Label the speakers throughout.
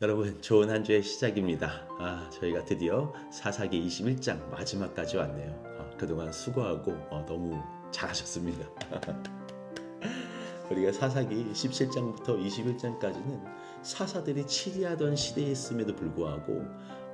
Speaker 1: 여러분, 좋은 한 주의 시작입니다. 저희가 드디어 사사기 21장 마지막까지 왔네요. 그동안 수고하고 너무 잘하셨습니다. 우리가 사사기 17장부터 21장까지는 사사들이 치리하던 시대였음에도 불구하고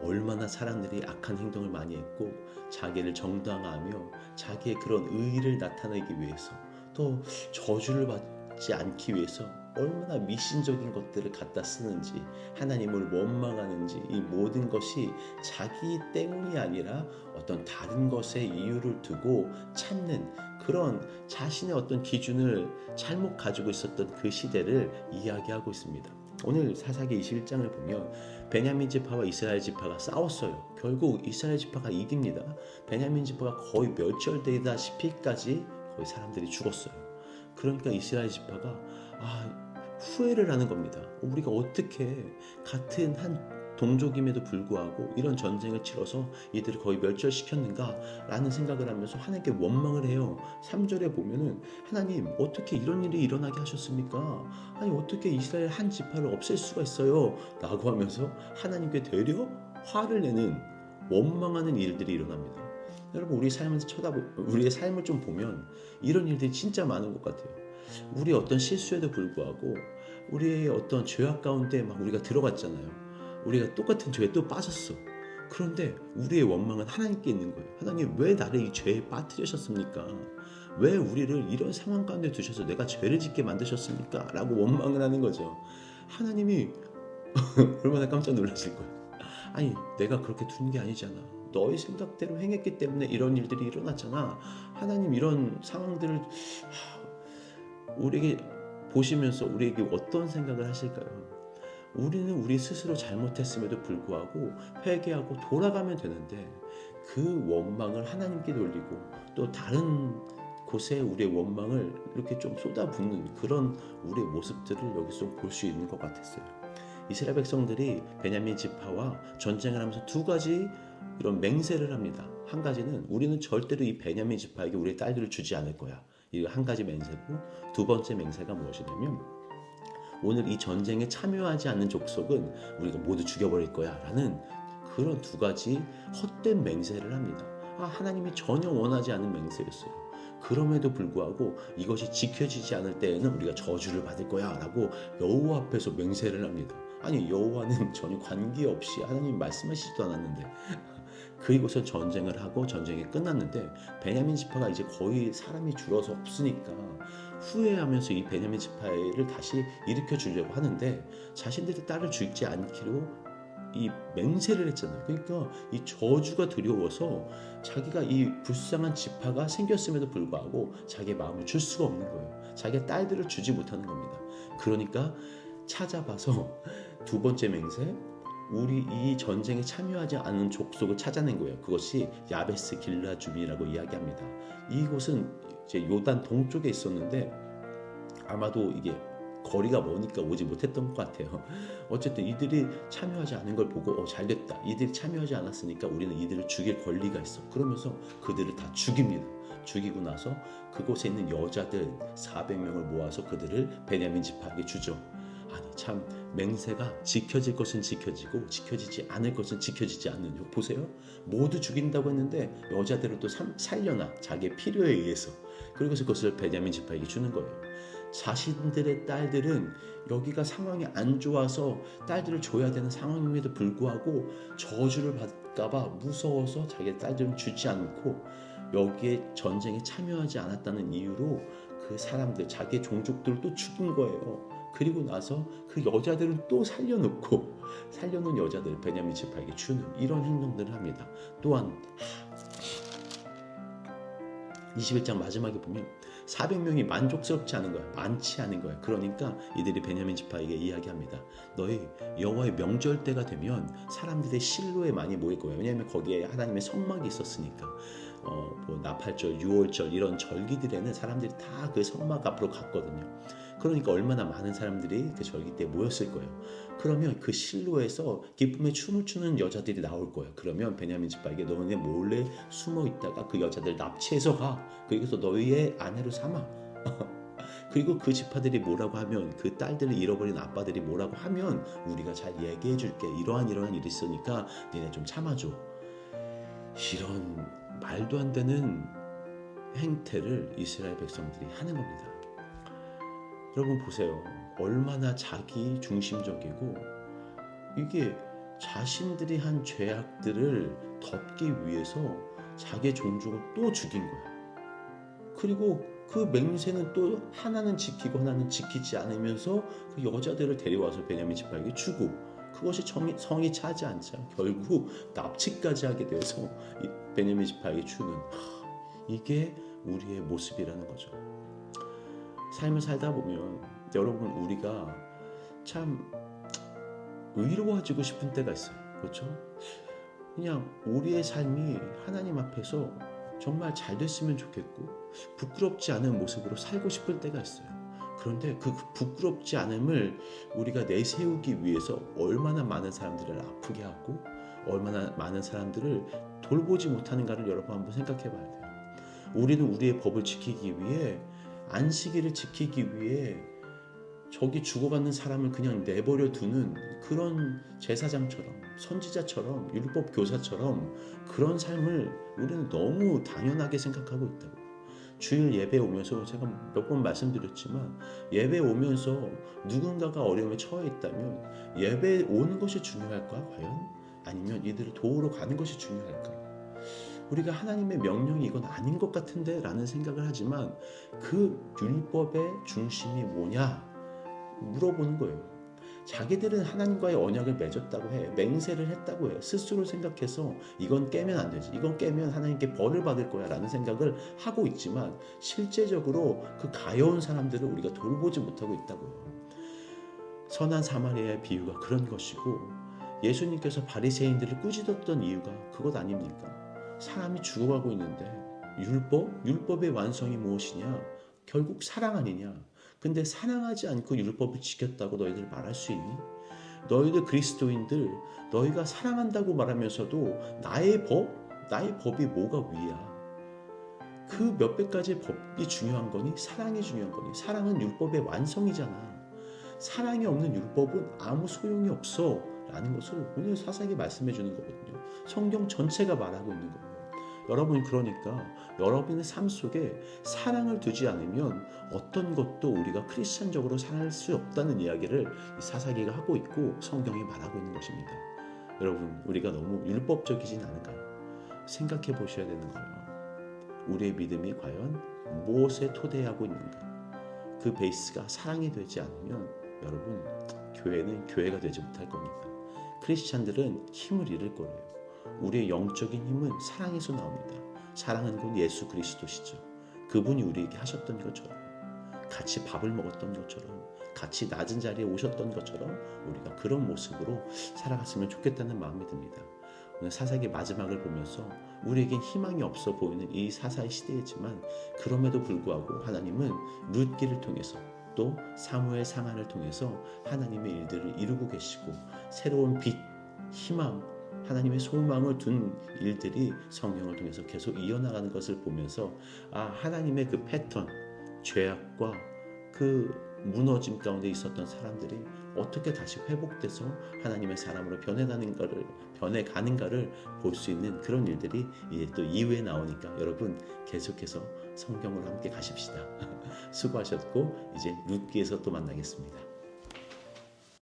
Speaker 1: 얼마나 사람들이 악한 행동을 많이 했고 자기를 정당화하며 자기의 그런 의의를 나타내기 위해서 또 저주를 받지 않기 위해서 얼마나 미신적인 것들을 갖다 쓰는지, 하나님을 원망하는지, 이 모든 것이 자기 때문이 아니라 어떤 다른 것에 이유를 두고 찾는 그런 자신의 어떤 기준을 잘못 가지고 있었던 그 시대를 이야기하고 있습니다. 오늘 사사기 21장을 보면 베냐민 지파와 이스라엘 지파가 싸웠어요. 결국 이스라엘 지파가 이깁니다. 베냐민 지파가 거의 멸절되다시피까지 거의 사람들이 죽었어요. 그러니까 이스라엘 지파가 후회를 하는 겁니다. 우리가 어떻게 같은 한 동족임에도 불구하고 이런 전쟁을 치러서 이들을 거의 멸절시켰는가 라는 생각을 하면서 하나님께 원망을 해요. 3절에 보면은 하나님 어떻게 이런 일이 일어나게 하셨습니까? 아니 어떻게 이스라엘 한 지파를 없앨 수가 있어요? 라고 하면서 하나님께 되려 화를 내는 원망하는 일들이 일어납니다. 여러분 우리의 삶을 좀 보면 이런 일들이 진짜 많은 것 같아요. 우리 어떤 실수에도 불구하고 우리의 어떤 죄악 가운데 막 우리가 들어갔잖아요. 우리가 똑같은 죄에 또 빠졌어. 그런데 우리의 원망은 하나님께 있는 거예요. 하나님 왜 나를 이 죄에 빠뜨리셨습니까? 왜 우리를 이런 상황 가운데 두셔서 내가 죄를 짓게 만드셨습니까? 라고 원망을 하는 거죠. 하나님이 얼마나 깜짝 놀라실 거예요. 아니 내가 그렇게 둔 게 아니잖아. 너의 생각대로 행했기 때문에 이런 일들이 일어났잖아. 하나님 이런 상황들을 우리에게 보시면서 우리에게 어떤 생각을 하실까요? 우리는 우리 스스로 잘못했음에도 불구하고 회개하고 돌아가면 되는데 그 원망을 하나님께 돌리고 또 다른 곳에 우리의 원망을 이렇게 좀 쏟아붓는 그런 우리의 모습들을 여기서 좀 볼 수 있는 것 같았어요. 이스라엘 백성들이 베냐민 지파와 전쟁을 하면서 두 가지 이런 맹세를 합니다. 한 가지는 우리는 절대로 이 베냐민 지파에게 우리의 딸들을 주지 않을 거야. 이거 한 가지 맹세고, 두 번째 맹세가 무엇이냐면 오늘 이 전쟁에 참여하지 않는 족속은 우리가 모두 죽여버릴 거야 라는 그런 두 가지 헛된 맹세를 합니다. 하나님이 전혀 원하지 않는 맹세였어요. 그럼에도 불구하고 이것이 지켜지지 않을 때에는 우리가 저주를 받을 거야 라고 여호와 앞에서 맹세를 합니다. 아니 여호와는 전혀 관계없이 하나님이 말씀하시지도 않았는데 그리고서 전쟁을 하고 전쟁이 끝났는데 베냐민 지파가 이제 거의 사람이 줄어서 없으니까 후회하면서 이 베냐민 지파를 다시 일으켜 주려고 하는데 자신들의 딸을 죽지 않기로 이 맹세를 했잖아요. 그러니까 이 저주가 두려워서 자기가 이 불쌍한 지파가 생겼음에도 불구하고 자기의 마음을 줄 수가 없는 거예요. 자기의 딸들을 주지 못하는 겁니다. 그러니까 찾아봐서 두 번째 맹세, 우리 이 전쟁에 참여하지 않은 족속을 찾아낸 거예요. 그것이 야베스 길라줌이라고 이야기합니다. 이곳은 이제 요단 동쪽에 있었는데 아마도 이게 거리가 머니까 오지 못했던 것 같아요. 어쨌든 이들이 참여하지 않은 걸 보고 잘됐다. 이들이 참여하지 않았으니까 우리는 이들을 죽일 권리가 있어. 그러면서 그들을 다 죽입니다. 죽이고 나서 그곳에 있는 여자들 400명을 모아서 그들을 베냐민 지파에게 주죠. 아니 참 맹세가 지켜질 것은 지켜지고 지켜지지 않을 것은 지켜지지 않는 보세요. 모두 죽인다고 했는데 여자들을 또 살려놔. 자기의 필요에 의해서. 그리고서 그것을 베냐민 지파에게 주는 거예요. 자신들의 딸들은 여기가 상황이 안 좋아서 딸들을 줘야 되는 상황임에도 불구하고 저주를 받을까봐 무서워서 자기 딸들은 주지 않고 여기에 전쟁에 참여하지 않았다는 이유로 그 사람들 자기의 종족들을 또 죽인 거예요. 그리고 나서 그 여자들은 또 살려놓은 여자들을 베냐민 지파에게 주는 이런 행동들을 합니다. 또한 21장 마지막에 보면 400명이 만족스럽지 않은 거야. 많지 않은 거야. 그러니까 이들이 베냐민 지파에게 이야기합니다. 너희 여호와의 명절 때가 되면 사람들의 실로에 많이 모일 거예요. 왜냐하면 거기에 하나님의 성막이 있었으니까. 뭐 나팔절, 유월절 이런 절기들에는 사람들이 다 그 성막 앞으로 갔거든요. 그러니까 얼마나 많은 사람들이 그 절기 때 모였을 거예요. 그러면 그 실로에서 기쁨의 춤을 추는 여자들이 나올 거예요. 그러면 베냐민 지파에게 너네 몰래 숨어 있다가 그 여자들 납치해서 가. 그리고서 너희의 아내로 삼아. 그리고 그 지파들이 뭐라고 하면, 그 딸들을 잃어버린 아빠들이 뭐라고 하면 우리가 잘 얘기해 줄게. 이러한 일이 있으니까 니네 좀 참아줘. 이런 말도 안 되는 행태를 이스라엘 백성들이 하는 겁니다. 여러분 보세요. 얼마나 자기 중심적이고, 이게 자신들이 한 죄악들을 덮기 위해서 자기 종족을 또 죽인 거야. 그리고 그 맹세는 또 하나는 지키고 하나는 지키지 않으면서 그 여자들을 데려와서 베냐민 지파에게 주고, 그것이 성이 차지 않자 결국 납치까지 하게 돼서 베냐민 지파에게 주는, 이게 우리의 모습이라는 거죠. 삶을 살다 보면 여러분, 우리가 참 의로워지고 싶은 때가 있어요. 그렇죠? 그냥 우리의 삶이 하나님 앞에서 정말 잘 됐으면 좋겠고 부끄럽지 않은 모습으로 살고 싶을 때가 있어요. 그런데 그 부끄럽지 않음을 우리가 내세우기 위해서 얼마나 많은 사람들을 아프게 하고 얼마나 많은 사람들을 돌보지 못하는가를 여러분 한번 생각해 봐야 돼요. 우리는 우리의 법을 지키기 위해, 안식일을 지키기 위해 저기 죽어가는 사람을 그냥 내버려 두는 그런 제사장처럼, 선지자처럼, 율법 교사처럼 그런 삶을 우리는 너무 당연하게 생각하고 있다고. 주일 예배 오면서 제가 몇 번 말씀드렸지만, 예배 오면서 누군가가 어려움에 처해 있다면 예배 오는 것이 중요할까 과연? 아니면 이들을 도우러 가는 것이 중요할까? 우리가 하나님의 명령이 이건 아닌 것 같은데 라는 생각을 하지만, 그 율법의 중심이 뭐냐 물어보는 거예요. 자기들은 하나님과의 언약을 맺었다고 해, 맹세를 했다고 해, 스스로 생각해서 이건 깨면 안 되지, 이건 깨면 하나님께 벌을 받을 거야 라는 생각을 하고 있지만, 실제적으로 그 가여운 사람들을 우리가 돌보지 못하고 있다고요. 선한 사마리아의 비유가 그런 것이고, 예수님께서 바리새인들을 꾸짖었던 이유가 그것 아닙니까? 사람이 죽어가고 있는데 율법의 완성이 무엇이냐? 결국 사랑 아니냐? 근데 사랑하지 않고 율법을 지켰다고 너희들 말할 수 있니? 너희들 그리스도인들, 너희가 사랑한다고 말하면서도 나의 법이 뭐가 위야? 그 몇백 가지 법이 중요한 거니? 사랑이 중요한 거니? 사랑은 율법의 완성이잖아. 사랑이 없는 율법은 아무 소용이 없어 라는 것을 오늘 사사기 말씀해 주는 거거든요. 성경 전체가 말하고 있는 거예요. 여러분, 그러니까 여러분의 삶 속에 사랑을 두지 않으면 어떤 것도 우리가 크리스찬적으로 살 수 없다는 이야기를 이 사사기가 하고 있고 성경이 말하고 있는 것입니다. 여러분, 우리가 너무 율법적이진 않은가요? 생각해 보셔야 되는 거예요. 우리의 믿음이 과연 무엇에 토대하고 있는가? 그 베이스가 사랑이 되지 않으면 여러분, 교회는 교회가 되지 못할 겁니다. 크리스찬들은 힘을 잃을 거예요. 우리의 영적인 힘은 사랑에서 나옵니다. 사랑은 곧 예수 그리스도시죠. 그분이 우리에게 하셨던 것처럼, 같이 밥을 먹었던 것처럼, 같이 낮은 자리에 오셨던 것처럼 우리가 그런 모습으로 살아갔으면 좋겠다는 마음이 듭니다. 오늘 사사기 마지막을 보면서 우리에겐 희망이 없어 보이는 이 사사의 시대이지만, 그럼에도 불구하고 하나님은 룻기를 통해서 또 사무엘 상한을 통해서 하나님의 일들을 이루고 계시고, 새로운 빛, 희망, 하나님의 소망을 둔 일들이 성경을 통해서 계속 이어나가는 것을 보면서, 하나님의 그 패턴, 죄악과 그 무너짐 가운데 있었던 사람들이 어떻게 다시 회복돼서 하나님의 사람으로 변해가는가를 볼 수 있는 그런 일들이 이제 또 이후에 나오니까, 여러분 계속해서 성경으로 함께 가십시다. 수고하셨고, 이제 룻기에서 또 만나겠습니다.